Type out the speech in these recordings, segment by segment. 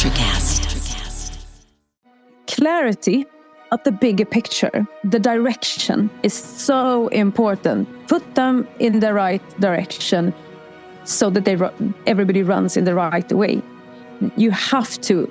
Electricast. Clarity of the bigger picture, the direction is so important. Put them in the right direction so that everybody runs in the right way. You have to,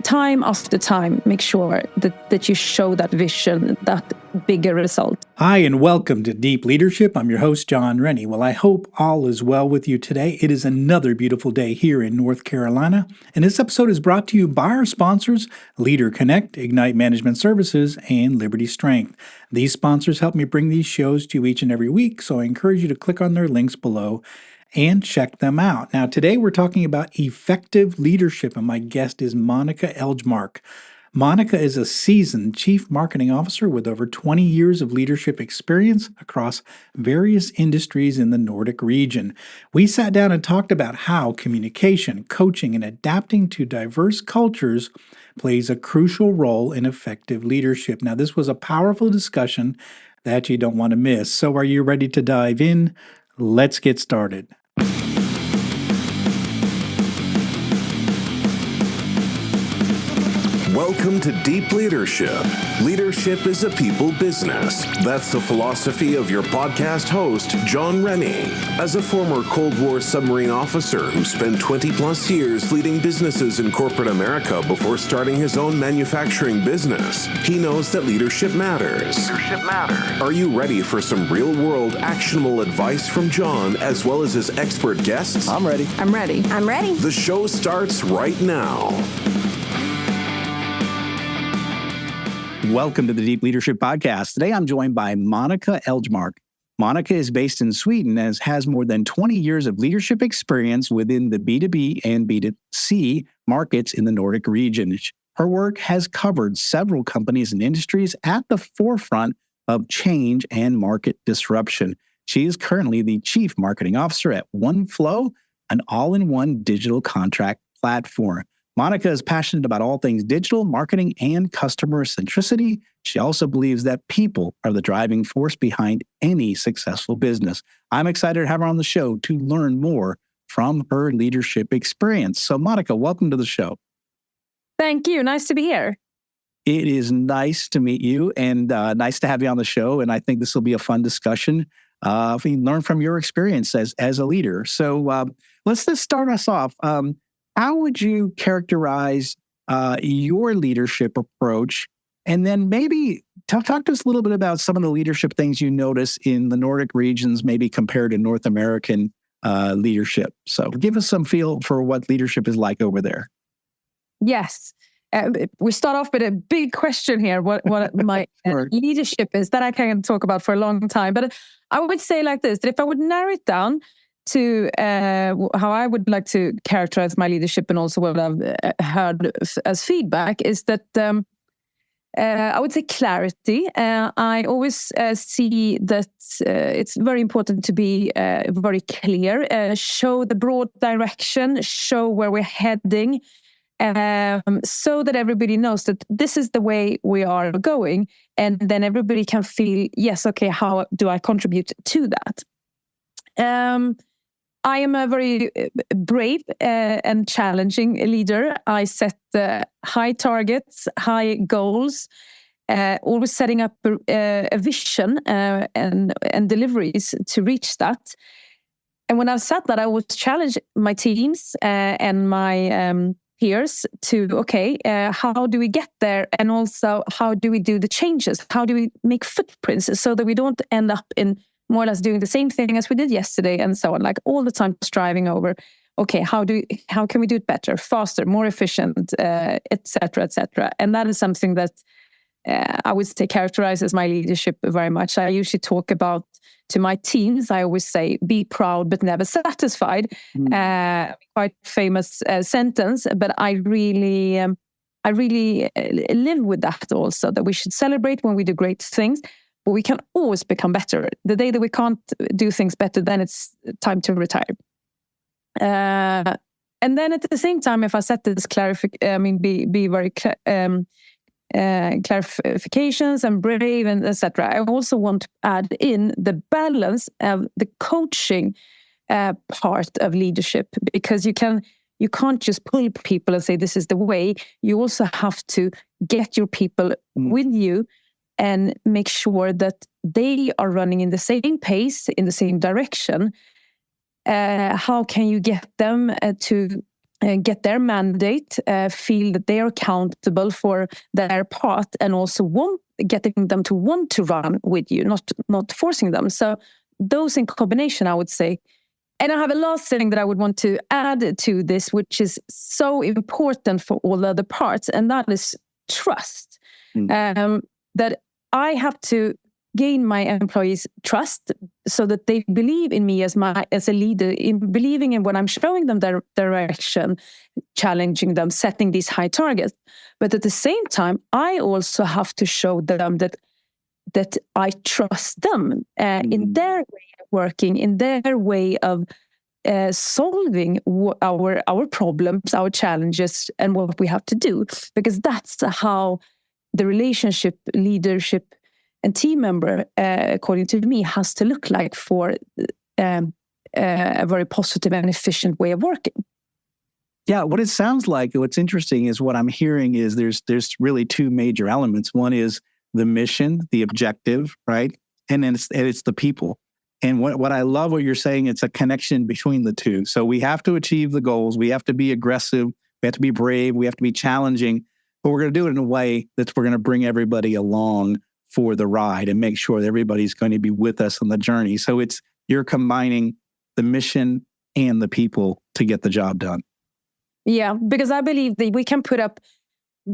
time after time, make sure that you show that vision, that bigger result. Hi, and welcome to Deep Leadership. I'm your host, John Rennie. Well, I hope all is well with you today. It is another beautiful day here in North Carolina, and this episode is brought to you by our sponsors, Leader Connect, Ignite Management Services, and Liberty Strength. These sponsors help me bring these shows to you each and every week, so I encourage you to click on their links below and check them out. Now, today we're talking about effective leadership, and my guest is Monica Elgemark. Monica is a seasoned Chief Marketing Officer with over 20 years of leadership experience across various industries in the Nordic region. We sat down and talked about how communication, coaching, and adapting to diverse cultures plays a crucial role in effective leadership. Now, this was a powerful discussion that you don't want to miss. So are you ready to dive in? Let's get started. Welcome to Deep Leadership. Leadership is a people business. That's the philosophy of your podcast host, John Rennie. As a former Cold War submarine officer who spent 20 plus years leading businesses in corporate America before starting his own manufacturing business, he knows that leadership matters. Are you ready for some real-world actionable advice from John as well as his expert guests? I'm ready. The show starts right now. Welcome to the Deep Leadership Podcast. Today I'm joined by Monica Elgemark. Monica is based in Sweden and has more than 20 years of leadership experience within the B2B and B2C markets in the Nordic region. Her work has covered several companies and industries at the forefront of change and market disruption. She is currently the Chief Marketing Officer at Oneflow, an all-in-one digital contract platform. Monica is passionate about all things digital, marketing, and customer centricity. She also believes that people are the driving force behind any successful business. I'm excited to have her on the show to learn more from her leadership experience. So, Monica, welcome to the show. Thank you. Nice to be here. It is nice to meet you and nice to have you on the show. And I think this will be a fun discussion. If we learn from your experience as a leader. So let's just start us off. How would you characterize your leadership approach? And then maybe talk to us a little bit about some of the leadership things you notice in the Nordic regions, maybe compared to North American leadership. So give us some feel for what leadership is like over there. Yes. We start off with a big question here, what my leadership is, that I can talk about for a long time. But I would say like this, that if I would narrow it down to how I would like to characterize my leadership and also what I've heard as feedback is that I would say clarity. I always see that it's very important to be very clear, show the broad direction, show where we're heading, so that everybody knows that this is the way we are going. And then everybody can feel, yes, okay, how do I contribute to that? I am a very brave and challenging leader. I set high targets, high goals, always setting up a vision and deliveries to reach that. And when I've said that, I would challenge my teams and my peers to, how do we get there? And also, how do we do the changes? How do we make footprints so that we don't end up in more or less doing the same thing as we did yesterday and so on, like all the time striving over, how can we do it better, faster, more efficient, et cetera. And that is something that I would say characterizes my leadership very much. I usually talk about to my teams, I always say, be proud but never satisfied. Quite famous sentence, but I really live with that also, that we should celebrate when we do great things. But we can always become better. The day that we can't do things better, then it's time to retire. And then at the same time, if I set this be very clarifications and brave and etc. I also want to add in the balance of the coaching part of leadership, because you can you can't just pull people and say, this is the way. You also have to get your people with you and make sure that they are running in the same pace, in the same direction. How can you get them to get their mandate, feel that they are accountable for their part, and also getting them to want to run with you, not forcing them. So those in combination, I would say. And I have a last thing that I would want to add to this, which is so important for all the other parts, and that is trust. That I have to gain my employees' trust so that they believe in me as a leader, in believing in what I'm showing them their direction, challenging them, setting these high targets. But at the same time, I also have to show them that I trust them in their way of working, in their way of solving our problems, our challenges, and what we have to do. Because that's how the relationship, leadership, and team member, according to me, has to look like for a very positive and efficient way of working. Yeah, what it sounds like, what's interesting is what I'm hearing is there's really two major elements. One is the mission, the objective, right? And then it's the people. And what I love what you're saying, it's a connection between the two. So we have to achieve the goals. We have to be aggressive. We have to be brave. We have to be challenging. But we're going to do it in a way that we're going to bring everybody along for the ride and make sure that everybody's going to be with us on the journey. So you're combining the mission and the people to get the job done. Yeah, because I believe that we can put up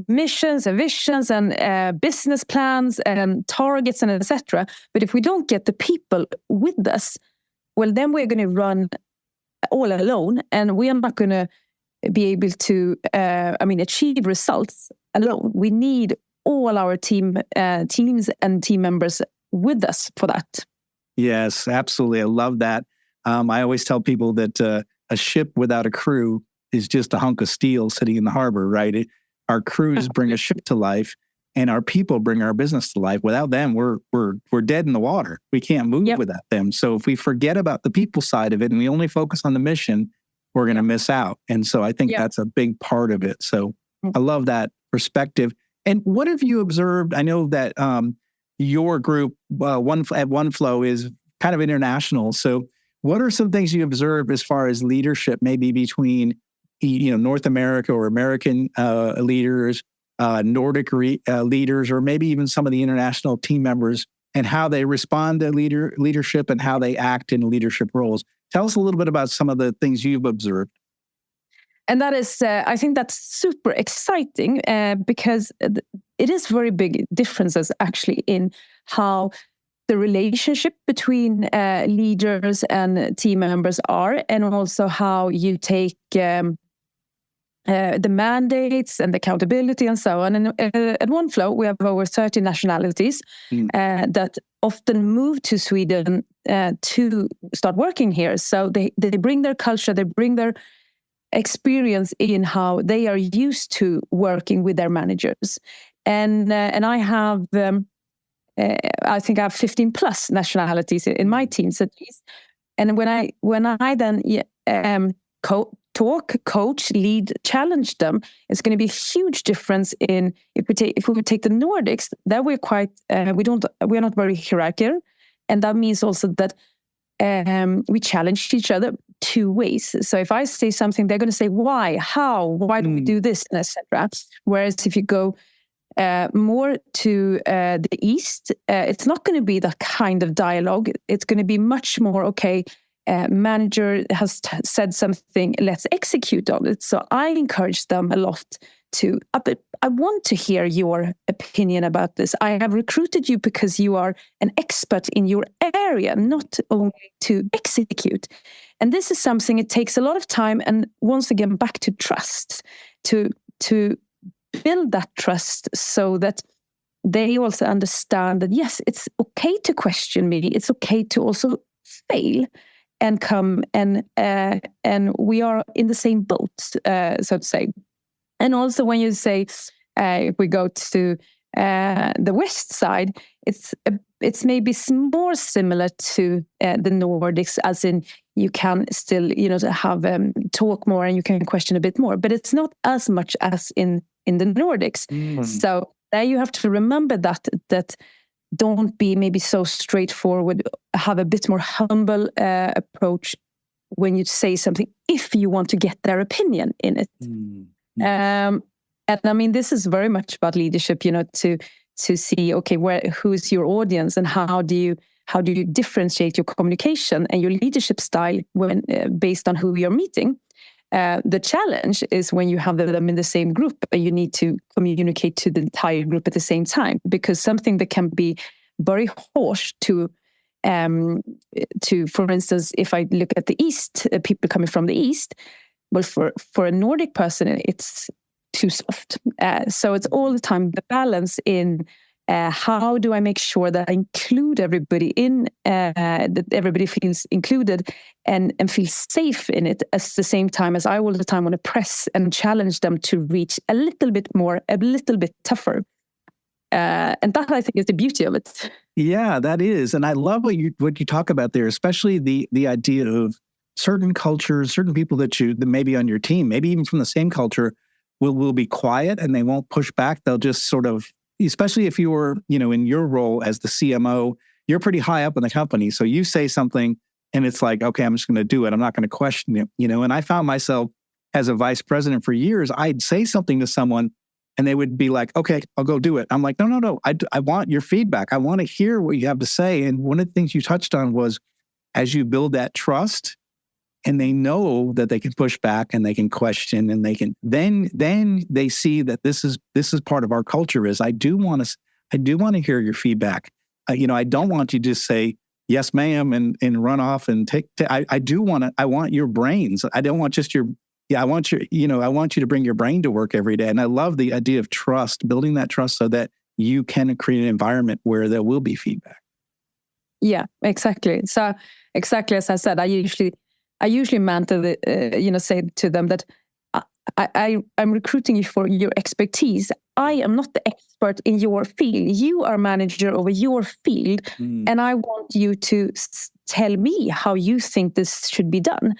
missions and visions and business plans and targets and etc. But if we don't get the people with us, well, then we're going to run all alone, and we are not going to be able to, achieve results alone. We need all our teams and team members with us for that. Yes, absolutely. I love that. I always tell people that a ship without a crew is just a hunk of steel sitting in the harbor, right? Our crews bring a ship to life, and our people bring our business to life. Without them, we're dead in the water. We can't move without them. So if we forget about the people side of it and we only focus on the mission, we're going to miss out. And so I think that's a big part of it. So I love that perspective. And what have you observed? I know that your group, at Oneflow, is kind of international. So what are some things you observe as far as leadership, maybe between North America or American leaders, Nordic leaders, or maybe even some of the international team members, and how they respond to leadership and how they act in leadership roles? Tell us a little bit about some of the things you've observed. And that is, I think that's super exciting because it is very big differences actually in how the relationship between leaders and team members are, and also how you take the mandates and accountability and so on. And at Oneflow, we have over 30 nationalities that often move to Sweden to start working here. So they bring their culture, they bring their experience in how they are used to working with their managers. And I have, I think I have 15 plus nationalities in my teams at least. And when I then coach, lead, challenge them, it's going to be a huge difference in if we take the Nordics. That we're quite we're not very hierarchical, and that means also that we challenge each other two ways. So if I say something, they're going to say why, how, why do we do this, etc. Whereas if you go more to the east, it's not going to be that kind of dialogue. It's going to be much more, okay, manager has said something, let's execute on it. So I encourage them a lot to, I want to hear your opinion about this. I have recruited you because you are an expert in your area, not only to execute. And this is something, it takes a lot of time. And once again, back to trust, to build that trust so that they also understand that, yes, it's okay to question me. It's okay to also fail and come and we are in the same boat, so to say. And also when you say, if we go to the west side, it's maybe more similar to the Nordics, as in you can still, have talk more and you can question a bit more. But it's not as much as in the Nordics. So there you have to remember that don't be maybe so straightforward. Have a bit more humble approach when you say something, if you want to get their opinion in it. And I mean, this is very much about leadership, to see, okay, who's your audience and how do you differentiate your communication and your leadership style when based on who you're meeting. The challenge is when you have them in the same group and you need to communicate to the entire group at the same time, because something that can be very harsh to, for instance, if I look at the East, people coming from the East, well, for a Nordic person, it's too soft. So it's all the time the balance in how do I make sure that I include everybody in, that everybody feels included and feels safe in it, at the same time as I all the time want to press and challenge them to reach a little bit more, a little bit tougher. And that, I think, is the beauty of it. Yeah, that is. And I love what you talk about there, especially the idea of certain cultures, certain people that may be on your team, maybe even from the same culture, will be quiet and they won't push back. They'll just sort of, especially if you're, in your role as the CMO, you're pretty high up in the company. So you say something and it's like, okay, I'm just going to do it. I'm not going to question it, and I found myself as a vice president for years, I'd say something to someone and they would be like, okay, I'll go do it. I'm like, no. I want your feedback. I want to hear what you have to say. And one of the things you touched on was as you build that trust and they know that they can push back and they can question and they can, then they see that this is part of our culture is I do want to hear your feedback. I don't want you to just say, yes, ma'am, and run off and take, I want your brains. I don't want just I want you to bring your brain to work every day. And I love the idea of trust, building that trust so that you can create an environment where there will be feedback. Yeah, exactly. So exactly as I said, I usually meant to say to them that I'm recruiting you for your expertise. I am not the expert in your field. You are manager over your field, and I want you to tell me how you think this should be done.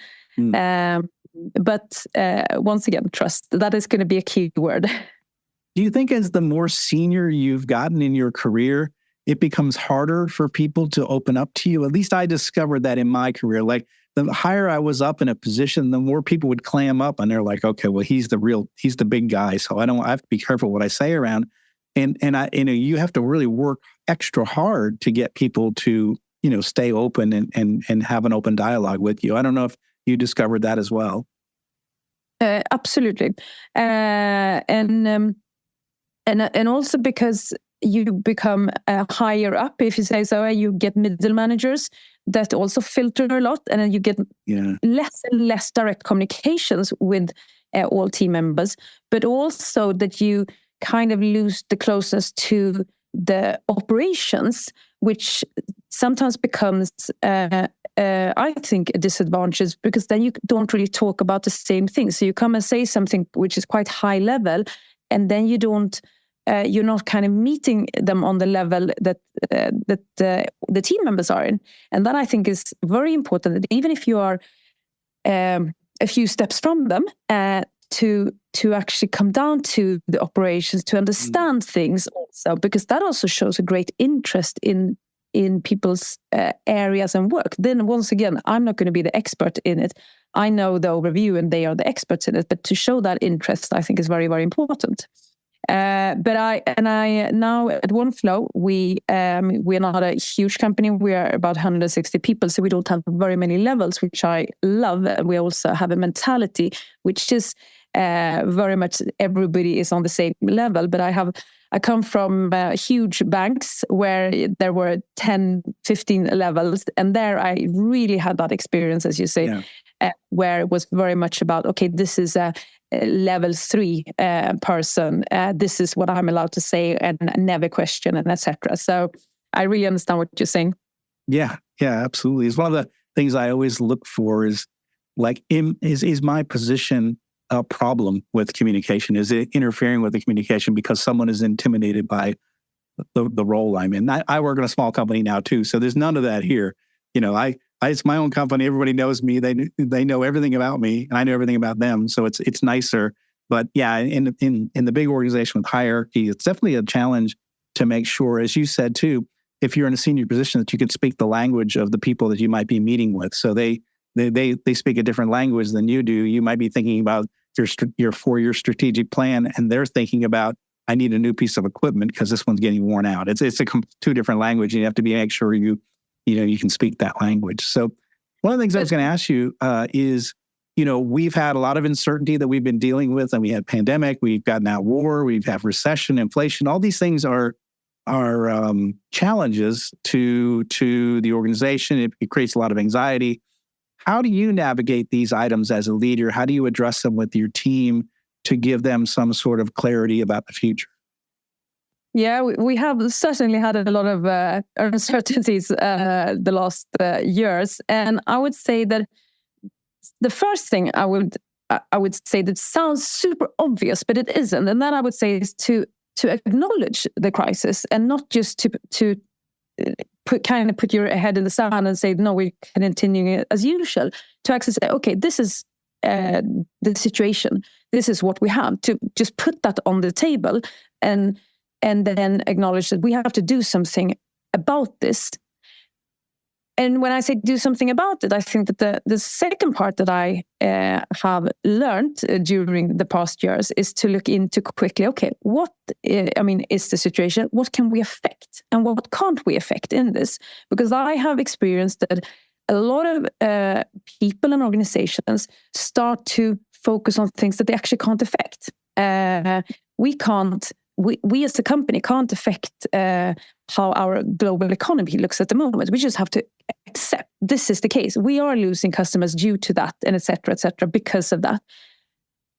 But once again, trust. That is going to be a key word. Do you think as the more senior you've gotten in your career, it becomes harder for people to open up to you? At least I discovered that in my career. Like the higher I was up in a position, the more people would clam up and they're like, okay, well, he's the big guy. So I have to be careful what I say around. And you have to really work extra hard to get people to, stay open and have an open dialogue with you. I don't know if you discovered that as well. Absolutely. And also because you become higher up, if you say so, you get middle managers that also filter a lot, and then you get less and less direct communications with all team members, but also that you kind of lose the closeness to the operations, which sometimes becomes, I think, a disadvantage, because then you don't really talk about the same thing. So you come and say something which is quite high level, and then you don't. You're not kind of meeting them on the level that the team members are in, and that I think is very important. That even if you are a few steps from them, to actually come down to the operations to understand things also, because that also shows a great interest in people's areas and work. Then once again, I'm not going to be the expert in it. I know the overview, and they are the experts in it. But to show that interest, I think, is very, very important. But I now at Oneflow, we are not a huge company. We are about 160 people, so we don't have very many levels, which I love. We also have a mentality which is very much everybody is on the same level. But I come from huge banks where there were 10, 15 levels, and there I really had that experience, as you say, where it was very much about, okay, this is a level 3 person. This is what I'm allowed to say and never question, and etc. So I really understand what you're saying. Yeah, absolutely. It's one of the things I always look for is like, is my position a problem with communication? Is it interfering with the communication because someone is intimidated by the role I'm in? I work in a small company now too, so there's none of that here. I It's my own company. Everybody knows me. They know everything about me, and I know everything about them. So it's nicer. But yeah, in the big organization with hierarchy, it's definitely a challenge to make sure, as you said too, if you're in a senior position, that you can speak the language of the people that you might be meeting with. So they speak a different language than you do. You might be thinking about your 4-year strategic plan, and they're thinking about, I need a new piece of equipment because this one's getting worn out. It's two different language, and you have to make sure you can speak that language. So one of the things I was going to ask you is, we've had a lot of uncertainty that we've been dealing with, and we had pandemic, we've got now war, we've had recession, inflation. All these things are challenges to the organization. It creates a lot of anxiety. How do you navigate these items as a leader? How do you address them with your team to give them some sort of clarity about the future? Yeah, we have certainly had a lot of uncertainties the last years. And I would say that the first thing I would say that sounds super obvious, but it isn't. And that I would say is to acknowledge the crisis and not just to put your head in the sand and say, no, we're continuing as usual. To actually say, okay, this is the situation. This is what we have. To just put that on the table and then acknowledge that we have to do something about this. And when I say do something about it, I think that the second part that I have learned during the past years is to look into quickly, okay, what is the situation? What can we affect? And what can't we affect in this? Because I have experienced that a lot of people and organizations start to focus on things that they actually can't affect. We as a company can't affect how our global economy looks at the moment. We just have to accept this is the case. We are losing customers due to that, and et cetera, because of that.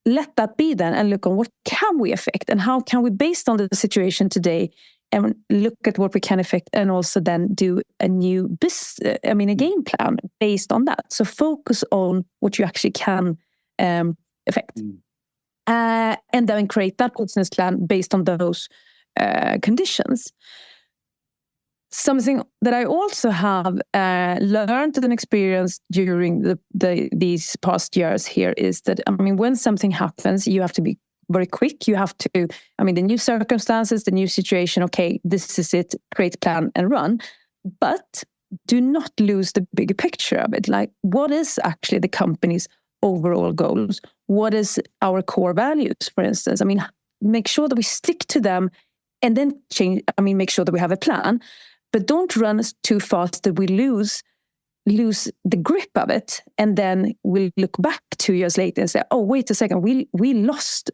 Let that be then, and look on what can we affect, and how can we, based on the situation today, and look at what we can affect, and also then do a new a game plan based on that. So focus on what you actually can affect. And then create that business plan based on those conditions. Something that I also have learned and experienced during these past years here is that, when something happens, you have to be very quick. You have to, the new circumstances, the new situation, okay, this is it, create a plan and run. But do not lose the bigger picture of it. Like, what is actually the company's overall goals? What is our core values, for instance? Make sure that we stick to them and then change. Make sure that we have a plan, but don't run too fast that we lose the grip of it. And then we'll look back 2 years later and say, oh, wait a second, we lost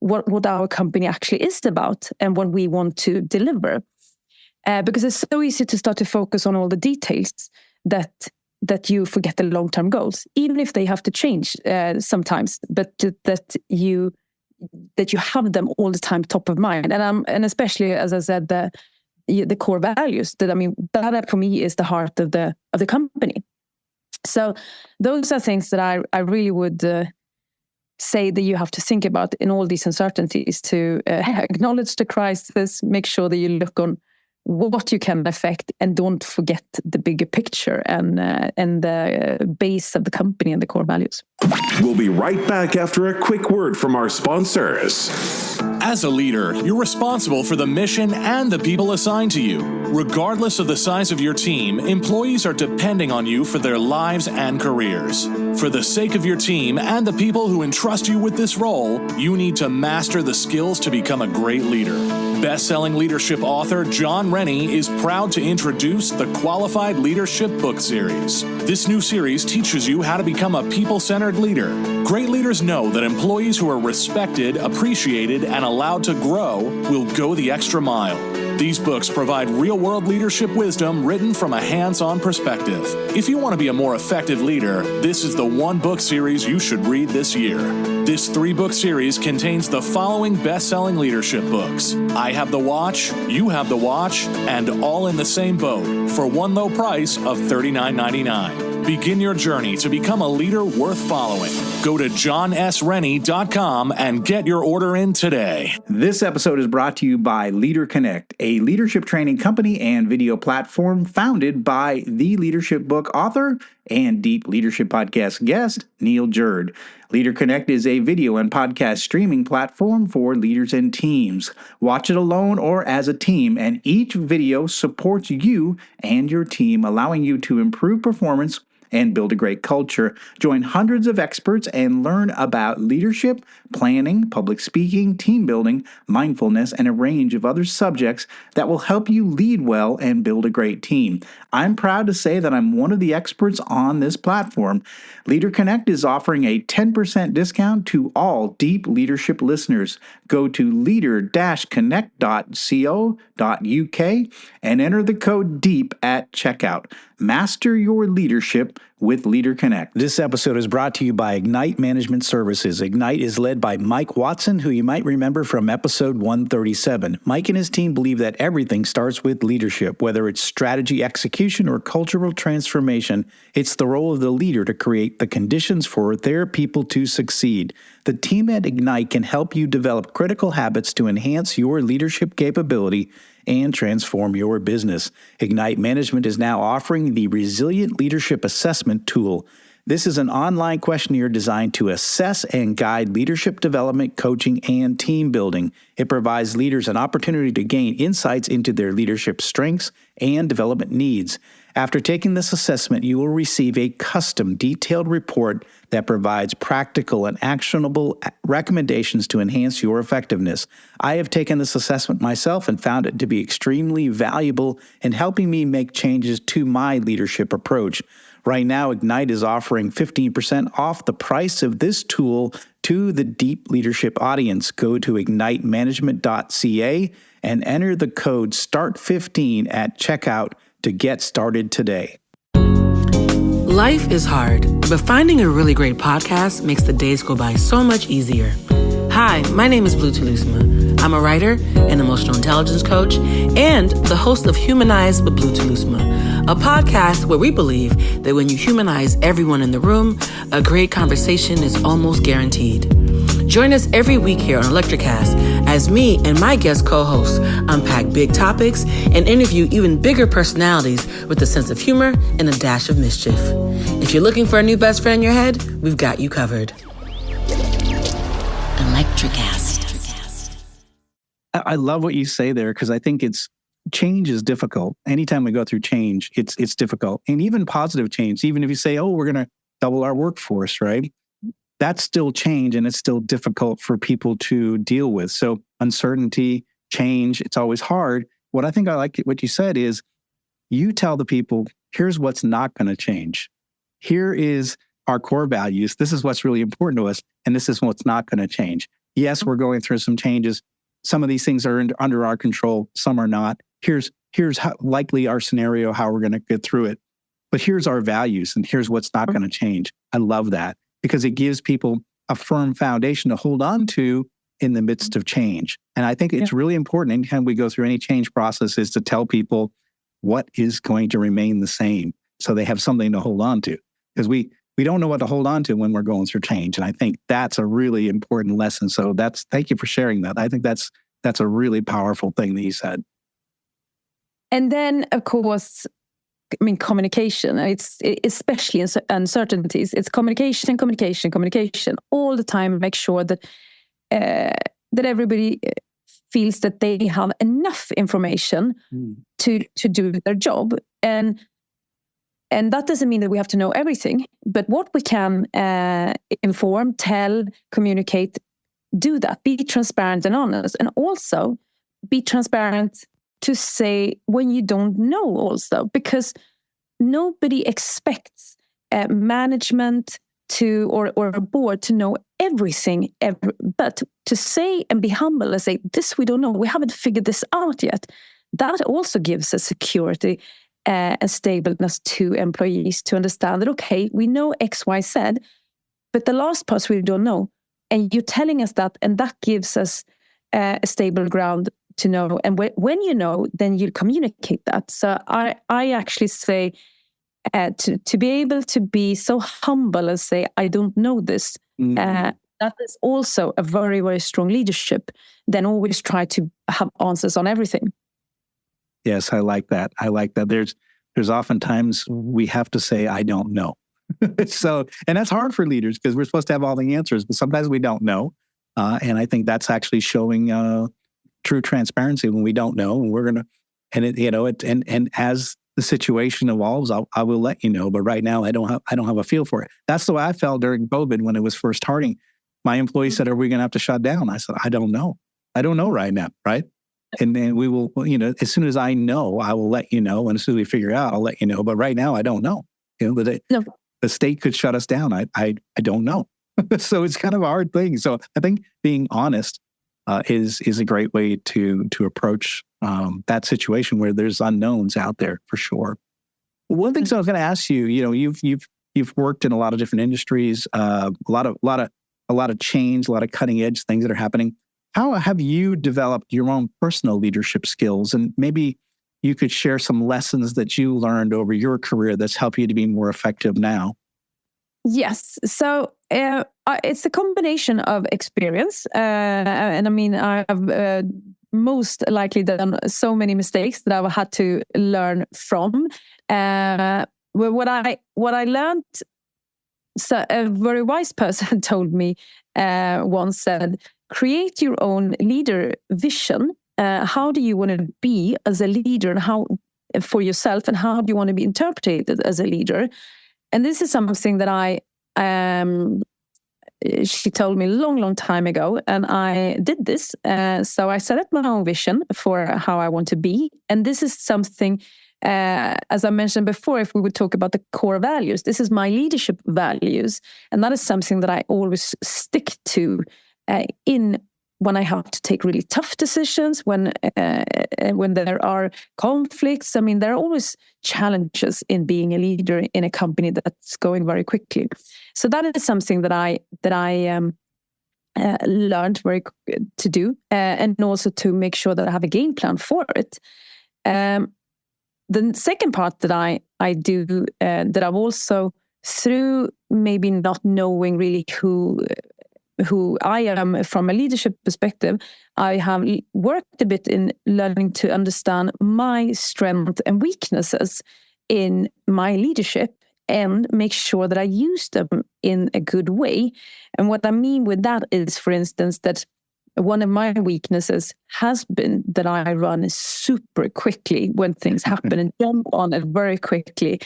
what our company actually is about and what we want to deliver. Because it's so easy to start to focus on all the details that you forget the long-term goals, even if they have to change sometimes, but that you have them all the time top of mind. And especially, as I said, the core values that for me is the heart of the company. So those are things that I really would say that you have to think about in all these uncertainties, to acknowledge the crisis, make sure that you look on what you can affect, and don't forget the bigger picture and the base of the company and the core values. We'll be right back after a quick word from our sponsors. As a leader, you're responsible for the mission and the people assigned to you. Regardless of the size of your team, employees are depending on you for their lives and careers. For the sake of your team and the people who entrust you with this role, you need to master the skills to become a great leader. Best-selling leadership author John Rennie is proud to introduce the Qualified Leadership book series. This new series teaches you how to become a people-centered leader. Great leaders know that employees who are respected, appreciated, and allowed to grow will go the extra mile. These books provide real-world leadership wisdom written from a hands-on perspective. If you want to be a more effective leader, this is the one book series you should read this year. This 3-book series contains the following best-selling leadership books: I Have the Watch, You Have the Watch, and All in the Same Boat, for one low price of $39.99. Begin your journey to become a leader worth following. Go to johnsrennie.com and get your order in today. This episode is brought to you by Leader Connect, a leadership training company and video platform founded by the leadership book author and Deep Leadership Podcast guest, Neil Jerd. Leader Connect is a video and podcast streaming platform for leaders and teams. Watch it alone or as a team, and each video supports you and your team, allowing you to improve performance and build a great culture. Join hundreds of experts and learn about leadership, planning, public speaking, team building, mindfulness, and a range of other subjects that will help you lead well and build a great team. I'm proud to say that I'm one of the experts on this platform. Leader Connect is offering a 10% discount to all Deep Leadership listeners. Go to leader-connect.co.uk and enter the code DEEP at checkout. Master your leadership with Leader Connect. This episode is brought to you by Ignite Management Services. Ignite is led by Mike Watson, who you might remember from episode 137. Mike and his team believe that everything starts with leadership, whether it's strategy execution or cultural transformation. It's the role of the leader to create the conditions for their people to succeed. The team at Ignite can help you develop critical habits to enhance your leadership capability and transform your business. Ignite Management is now offering the Resilient Leadership Assessment Tool. This is an online questionnaire designed to assess and guide leadership development, coaching, and team building. It provides leaders an opportunity to gain insights into their leadership strengths and development needs. After taking this assessment, you will receive a custom, detailed report that provides practical and actionable recommendations to enhance your effectiveness. I have taken this assessment myself and found it to be extremely valuable in helping me make changes to my leadership approach. Right now, Ignite is offering 15% off the price of this tool to the Deep Leadership audience. Go to ignitemanagement.ca and enter the code START15 at checkout to get started today. Life is hard, but finding a really great podcast makes the days go by so much easier. Hi, my name is Blue Telusma. I'm a writer, an emotional intelligence coach, and the host of Humanize with Blue Telusma, a podcast where we believe that when you humanize everyone in the room, a great conversation is almost guaranteed. Join us every week here on Electricast as me and my guest co-hosts unpack big topics and interview even bigger personalities with a sense of humor and a dash of mischief. If you're looking for a new best friend in your head, we've got you covered. Electricast. I love what you say there because I think change is difficult. Anytime we go through change, it's difficult. And even positive change, even if you say, oh, we're going to double our workforce, right? That's still change and it's still difficult for people to deal with. So uncertainty, change, it's always hard. What I think I like what you said is you tell the people, here's what's not going to change. Here is our core values. This is what's really important to us. And this is what's not going to change. Yes, we're going through some changes. Some of these things are under our control. Some are not. Here's how likely our scenario, how we're going to get through it. But here's our values and here's what's not going to change. I love that because it gives people a firm foundation to hold on to in the midst of change. And I think it's really important anytime we go through any change process is to tell people what is going to remain the same so they have something to hold on to. Because we don't know what to hold on to when we're going through change. And I think that's a really important lesson. So thank you for sharing that. I think that's a really powerful thing that you said. And then, of course, communication. It's especially in uncertainties. It's communication all the time. Make sure that everybody feels that they have enough information to do their job. And that doesn't mean that we have to know everything, but what we can inform, tell, communicate, do that. Be transparent and honest, and also be transparent to say when you don't know also, because nobody expects management to or a board to know everything, but to say and be humble and say, this we don't know, we haven't figured this out yet. That also gives a security and stableness to employees to understand that, okay, we know X, Y, Z, but the last part we don't know. And you're telling us that, and that gives us a stable ground to know. And when you know, then you communicate that. So I actually say to be able to be so humble and say, I don't know this. That is also a very, very strong leadership. Then always try to have answers on everything. Yes, I like that. There's oftentimes we have to say, I don't know. So, and that's hard for leaders because we're supposed to have all the answers, but sometimes we don't know. And I think that's actually showing true transparency when we don't know, and we're gonna, and it, and as the situation evolves, I will let you know. But right now, I don't have a feel for it. That's the way I felt during COVID when it was first starting. My employees said, "Are we going to have to shut down?" I said, "I don't know. I don't know right now, right?" And then we will, as soon as I know, I will let you know. And as soon as we figure it out, I'll let you know. But right now, I don't know. The state could shut us down. I don't know. So it's kind of a hard thing. So I think being honest is a great way to approach that situation where there's unknowns out there for sure. One thing I was going to ask you, you've worked in a lot of different industries, a lot of change, a lot of cutting edge things that are happening. How have you developed your own personal leadership skills? And maybe you could share some lessons that you learned over your career that's helped you to be more effective now. Yes. So it's a combination of experience. And I mean, I have most likely done so many mistakes that I've had to learn from. What I learned, so a very wise person told me once said, create your own leader vision. How do you want to be as a leader, and how for yourself, and how do you want to be interpreted as a leader? And this is something that she told me a long, long time ago, and I did this. So I set up my own vision for how I want to be. And this is something, as I mentioned before, if we would talk about the core values, this is my leadership values. And that is something that I always stick to when I have to take really tough decisions, when there are conflicts. I mean, there are always challenges in being a leader in a company that's going very quickly. So that is something that I learned to do, and also to make sure that I have a game plan for it. The second part that I do, that I've also, through maybe not knowing really who I am from a leadership perspective, I have worked a bit in learning to understand my strengths and weaknesses in my leadership and make sure that I use them in a good way. And what I mean with that is, for instance, that one of my weaknesses has been that I run super quickly when things happen and jump on it very quickly.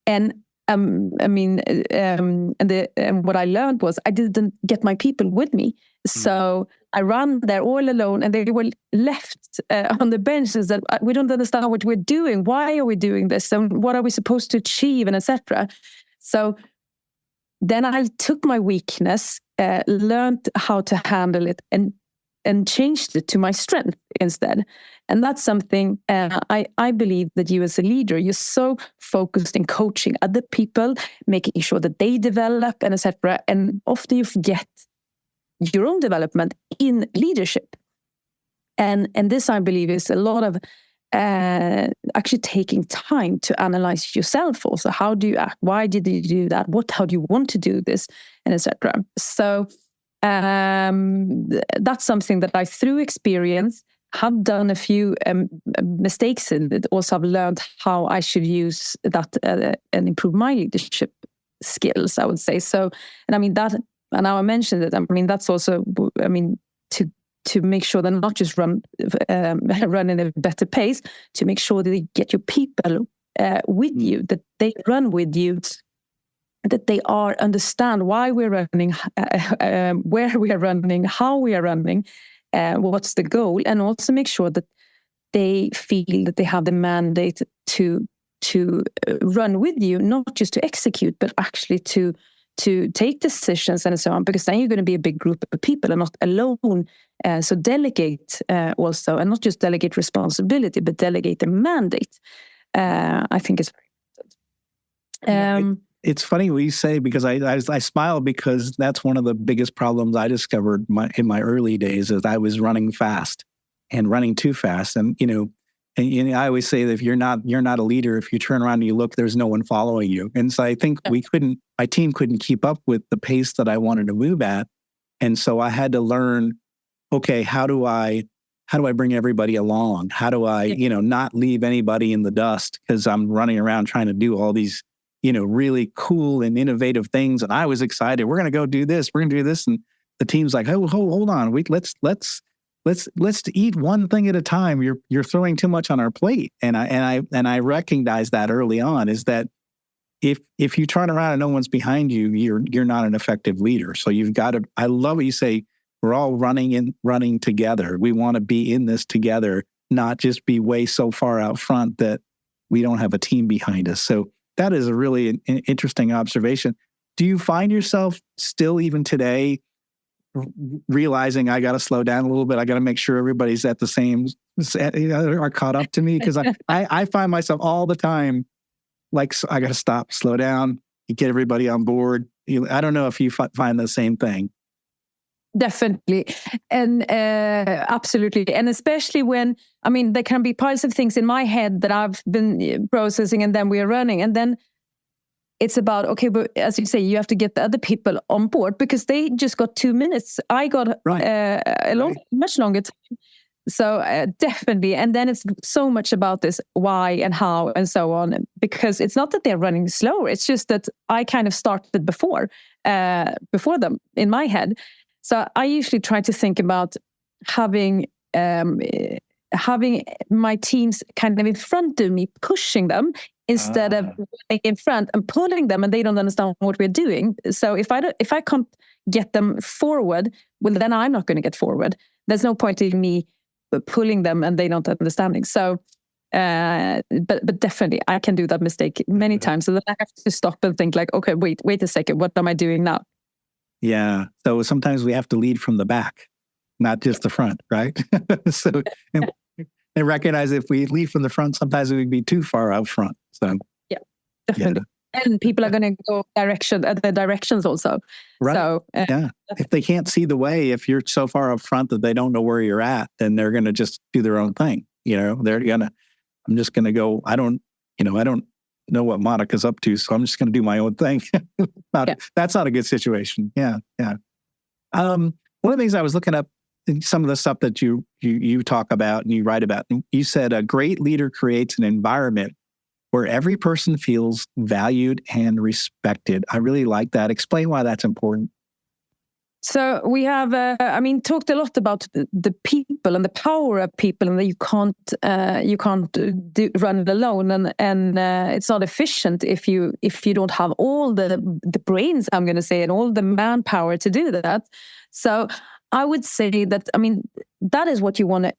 And what I learned was I didn't get my people with me. So I ran there all alone, and they were left on the benches that we don't understand what we're doing. Why are we doing this? And what are we supposed to achieve? And etc. So then I took my weakness, learned how to handle it, and changed it to my strength instead. And that's something I believe that you as a leader, you're so focused in coaching other people, making sure that they develop and etc. And often you forget your own development in leadership. And this, I believe, is a lot of actually taking time to analyze yourself also. How do you act? Why did you do that? How do you want to do this? And etc. So that's something that I, through experience, have done a few mistakes in it. Also, I've learned how I should use that and improve my leadership skills, I would say. So, and I mean that, and now I mentioned it, I mean, that's also, I mean, to make sure that not just run in a better pace, to make sure that you get your people with you, that they run with you, that they understand why we're running, where we are running, how we are running, what's the goal, and also make sure that they feel that they have the mandate to run with you, not just to execute, but actually to take decisions and so on, because then you're going to be a big group of people and not alone. So delegate also, and not just delegate responsibility, but delegate the mandate. I think is very important. It's funny what you say, because I smile, because that's one of the biggest problems I discovered in my early days, is I was running fast and running too fast. And, And I always say that if you're not a leader, if you turn around and you look, there's no one following you. And so I think my team couldn't keep up with the pace that I wanted to move at. And so I had to learn, okay, how do I bring everybody along? How do I, not leave anybody in the dust because I'm running around trying to do all these, really cool and innovative things. And I was excited. We're going to go do this. We're going to do this. And the team's like, oh, hold on. Let's eat one thing at a time. You're throwing too much on our plate. And I recognized that early on, is that if you turn around and no one's behind you, you're not an effective leader. So you've got to, I love what you say, we're all running together. We want to be in this together, not just be way so far out front that we don't have a team behind us. So that is a really interesting observation. Do you find yourself still even today realizing I got to slow down a little bit? I got to make sure everybody's at the same, are caught up to me? Because I find myself all the time, like, I got to stop, slow down, get everybody on board. I don't know if you find the same thing. Definitely. And absolutely. And especially when, there can be piles of things in my head that I've been processing, and then we are running. And then it's about, okay, but as you say, you have to get the other people on board because they just got 2 minutes. I got much longer time. So definitely. And then it's so much about this why and how and so on, because it's not that they're running slower. It's just that I kind of started before them in my head. So I usually try to think about having my teams kind of in front of me, pushing them instead of in front and pulling them, and they don't understand what we're doing. So if I can't get them forward, well, then I'm not going to get forward. There's no point in me pulling them and they don't understanding. So, but definitely I can do that mistake many times. So then I have to stop and think like, okay, wait a second, what am I doing now? Yeah. So sometimes we have to lead from the back, not just the front, right? So and recognize if we lead from the front, sometimes we would be too far out front. So yeah, definitely. Yeah. And people are going to go the directions also. Right. So if they can't see the way, if you're so far up front that they don't know where you're at, then they're going to just do their own thing. I'm just going to go, I don't know what Monica's up to, so I'm just going to do my own thing. That's not a good situation. Yeah. One of the things I was looking up, some of the stuff that you talk about and you write about, you said a great leader creates an environment where every person feels valued and respected. I really like that. Explain why that's important. So we have, talked a lot about the people and the power of people, and that you can't run it alone, and it's not efficient if you don't have all the brains, I'm going to say, and all the manpower to do that. So I would say that that is what you want to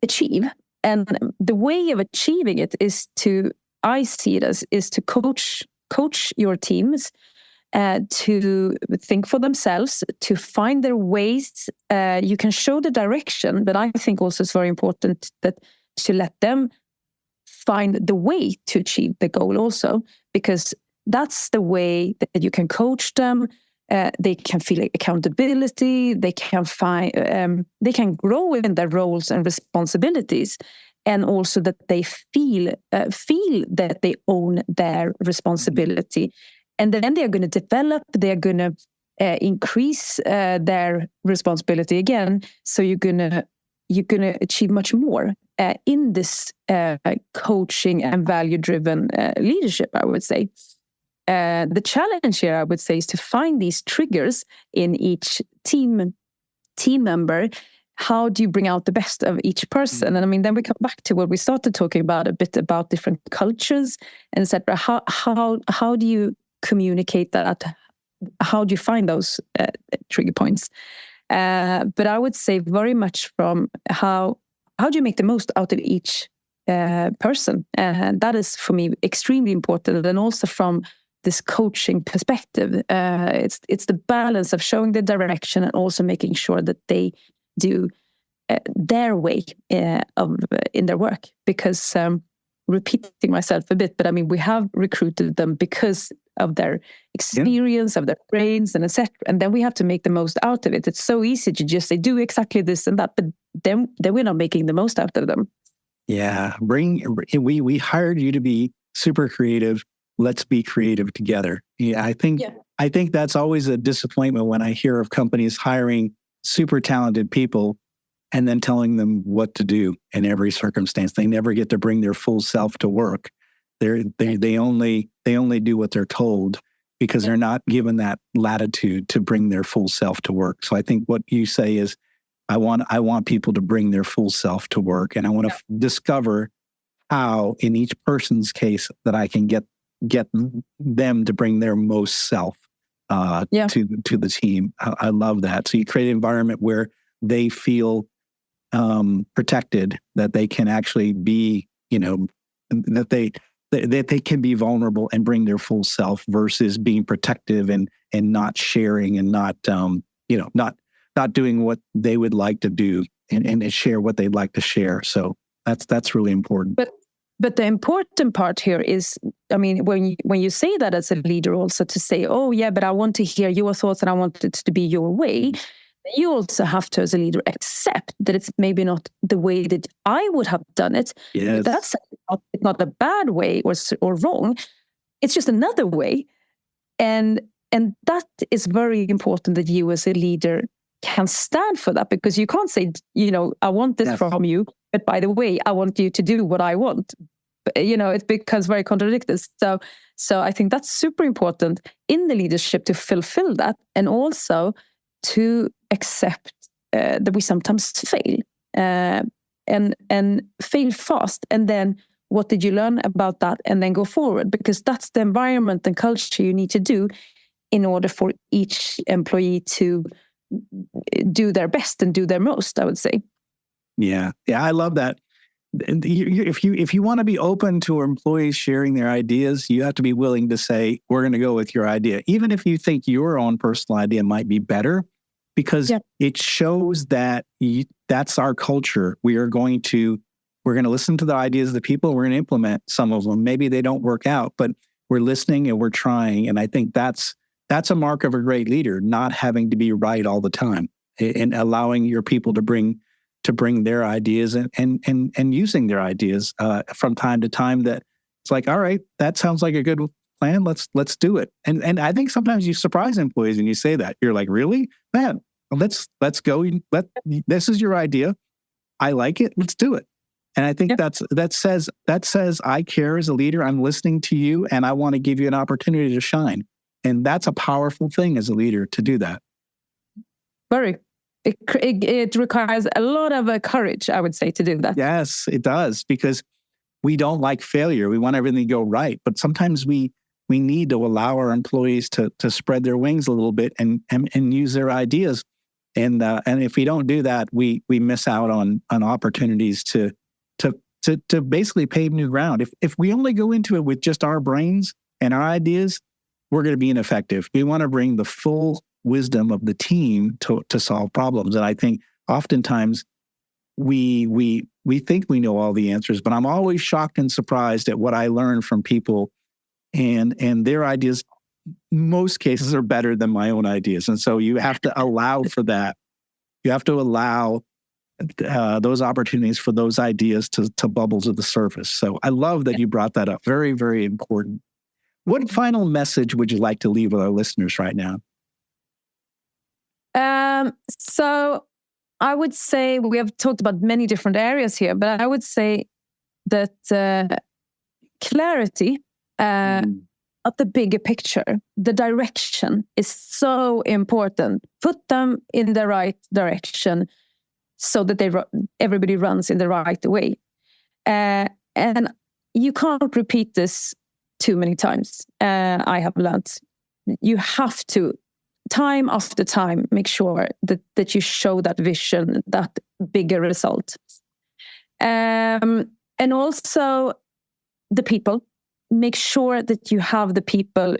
achieve, and the way of achieving it is to coach your teams. To think for themselves, to find their ways. You can show the direction, but I think also it's very important that to let them find the way to achieve the goal also, because that's the way that you can coach them. They can feel accountability. They can they can grow in their roles and responsibilities, and also that they feel that they own their responsibility. And then they are going to develop, they are going to increase their responsibility again. So you're going to achieve much more in this coaching and value-driven leadership, I would say. The challenge here, I would say, is to find these triggers in each team member. How do you bring out the best of each person? And then we come back to what we started talking about a bit about different cultures and etc. How do you communicate that? How do you find those trigger points? But I would say very much from how do you make the most out of each person? And that is for me extremely important. And also from this coaching perspective, it's the balance of showing the direction and also making sure that they do their way in their work. Because repeating myself a bit, but we have recruited them because of their experience, of their brains, and etc. And then we have to make the most out of it. It's so easy to just say, do exactly this and that, but then we're not making the most out of them. Yeah, we hired you to be super creative. Let's be creative together. Yeah, I think that's always a disappointment when I hear of companies hiring super talented people and then telling them what to do in every circumstance. They never get to bring their full self to work. They only do what they're told because they're not given that latitude to bring their full self to work. So I think what you say is, I want people to bring their full self to work, and I want to discover how, in each person's case, that I can get them to bring their most self to the team. I love that. So you create an environment where they feel protected, that they can actually be, that they can be vulnerable and bring their full self versus being protective and not sharing and not doing what they would like to do and share what they'd like to share. So that's really important. But the important part here is, I mean, when you say that as a leader, also to say, oh yeah, but I want to hear your thoughts and I want it to be your way. You also have to, as a leader, accept that it's maybe not the way that I would have done it. Yes. That's not a bad way or wrong. It's just another way. And that is very important, that you as a leader can stand for that, because you can't say, I want this from you, but by the way, I want you to do what I want. It becomes very contradictory. So I think that's super important in the leadership to fulfill that, and also to accept that we sometimes fail and fail fast. And then what did you learn about that? And then go forward, because that's the environment and culture you need to do in order for each employee to do their best and do their most, I would say. Yeah, I love that. If you want to be open to employees sharing their ideas, you have to be willing to say, we're going to go with your idea, even if you think your own personal idea might be better, because it shows that that's our culture. We're going to listen to the ideas of the people. We're going to implement some of them. Maybe they don't work out, but we're listening and we're trying. And I think that's a mark of a great leader, not having to be right all the time, and allowing your people to bring their ideas and using their ideas from time to time. That it's like, all right, that sounds like a good plan. Let's do it. And I think sometimes you surprise employees and you say that. You're like, really, man? Let's go. This is your idea. I like it. Let's do it. And I think that says I care as a leader. I'm listening to you, and I want to give you an opportunity to shine. And that's a powerful thing as a leader, to do that. Very. It requires a lot of courage, I would say, to do that. Yes, it does, because we don't like failure. We want everything to go right. But sometimes we need to allow our employees to spread their wings a little bit and use their ideas. And if we don't do that, we miss out on opportunities to basically pave new ground. If we only go into it with just our brains and our ideas, we're going to be ineffective. We want to bring the full wisdom of the team to solve problems. And I think oftentimes we think we know all the answers, but I'm always shocked and surprised at what I learn from people, and their ideas, most cases, are better than my own ideas. And so you have to allow for that. You have to allow those opportunities for those ideas to bubble to the surface. So I love that you brought that up. Very, very important. What final message would you like to leave with our listeners right now? So I would say, we have talked about many different areas here, but I would say that clarity of the bigger picture, the direction, is so important. Put them in the right direction so that everybody runs in the right way. And you can't repeat this too many times. I have learned. You have to, time after time, make sure that you show that vision, that bigger result. And also the people. Make sure that you have the people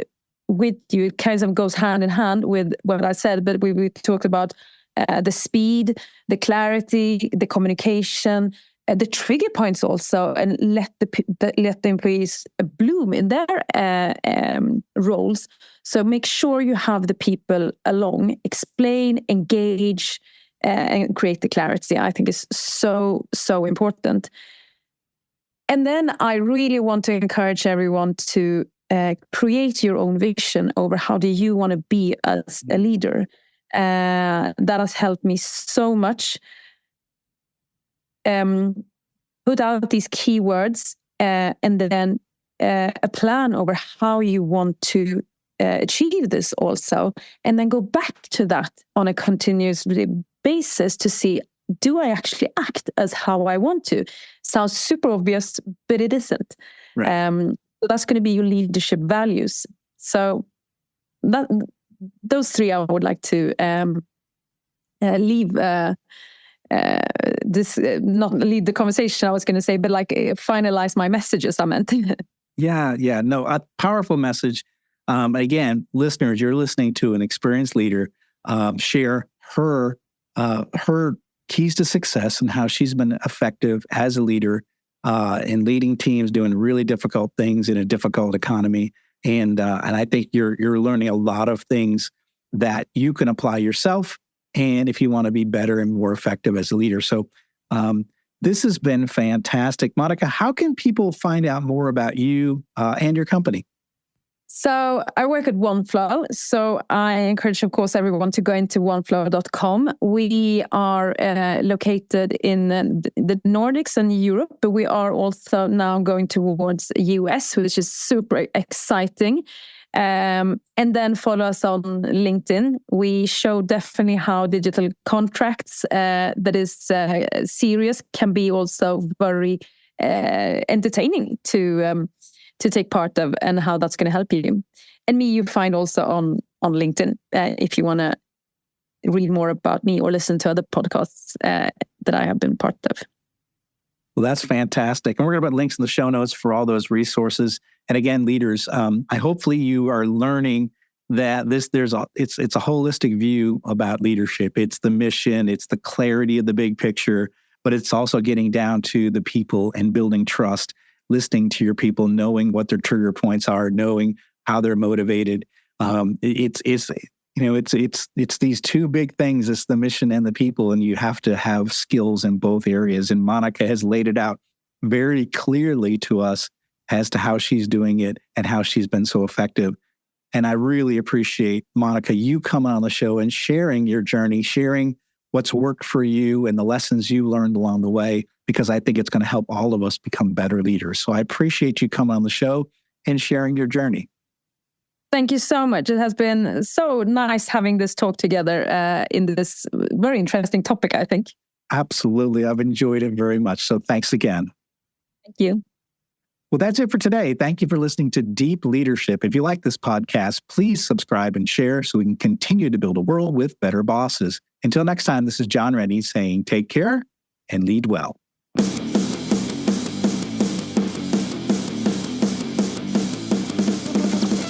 with you. It kind of goes hand in hand with what I said, but we talked about the speed, the clarity, the communication, the trigger points also, and let the employees bloom in their roles. So make sure you have the people along, explain, engage, and create the clarity. I think is so important. And then I really want to encourage everyone to create your own vision over how do you want to be as a leader. That has helped me so much. Put out these keywords and then a plan over how you want to achieve this also. And then go back to that on a continuous basis to see, do I actually act as how I want to? Sounds super obvious, but it isn't. Right. So that's going to be your leadership values. So those three I would like to leave this, not lead the conversation I was going to say, but like finalize my messages I meant. Yeah. No, a powerful message. Again, listeners, you're listening to an experienced leader share her keys to success and how she's been effective as a leader in leading teams, doing really difficult things in a difficult economy. And I think you're learning a lot of things that you can apply yourself, and if you want to be better and more effective as a leader. So this has been fantastic. Monica, how can people find out more about you and your company? So I work at Oneflow. So I encourage, of course, everyone to go into oneflow.com. We are located in the Nordics and Europe, but we are also now going towards the US, which is super exciting. And then follow us on LinkedIn. We show definitely how digital contracts that is serious can be also very entertaining to take part of, and how that's going to help you. And me, you find also on LinkedIn if you want to read more about me or listen to other podcasts that I have been part of. Well, that's fantastic. And we're going to put links in the show notes for all those resources. And again, leaders, hopefully you are learning that it's a holistic view about leadership. It's the mission, it's the clarity of the big picture, but it's also getting down to the people and building trust, listening to your people, knowing what their trigger points are, knowing how they're motivated. It's these two big things. It's the mission and the people, and you have to have skills in both areas. And Monica has laid it out very clearly to us as to how she's doing it and how she's been so effective. And I really appreciate, Monica, you coming on the show and sharing your journey, sharing what's worked for you and the lessons you learned along the way, because I think it's going to help all of us become better leaders. So I appreciate you coming on the show and sharing your journey. Thank you so much. It has been so nice having this talk together in this very interesting topic, I think. Absolutely. I've enjoyed it very much. So thanks again. Thank you. Well, that's it for today. Thank you for listening to Deep Leadership. If you like this podcast, please subscribe and share so we can continue to build a world with better bosses. Until next time, this is John Rennie saying take care and lead well.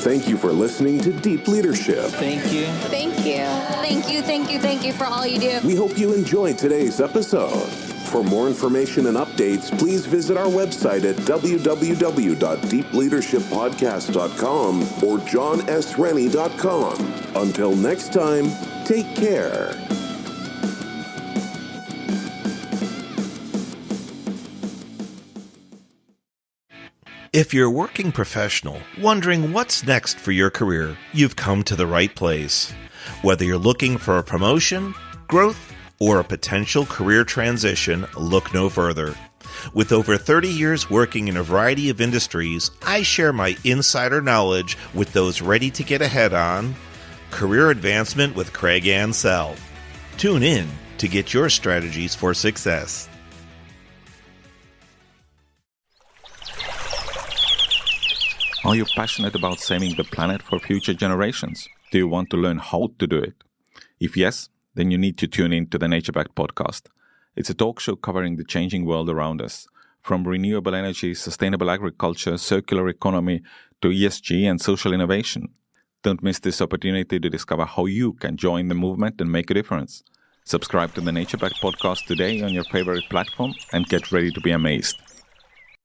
Thank you for listening to Deep Leadership. Thank you. Thank you. Thank you, thank you, thank you for all you do. We hope you enjoyed today's episode. For more information and updates, please visit our website at www.deepleadershippodcast.com or johnsrennie.com. Until next time, take care. If you're a working professional wondering what's next for your career, you've come to the right place. Whether you're looking for a promotion, growth, or a potential career transition, look no further. With over 30 years working in a variety of industries, I share my insider knowledge with those ready to get ahead on Career Advancement with Craig Ansell. Tune in to get your strategies for success. Are you passionate about saving the planet for future generations? Do you want to learn how to do it? If yes, then you need to tune in to the Nature Backed podcast. It's a talk show covering the changing world around us, from renewable energy, sustainable agriculture, circular economy, to ESG and social innovation. Don't miss this opportunity to discover how you can join the movement and make a difference. Subscribe to the Nature Backed podcast today on your favorite platform and get ready to be amazed.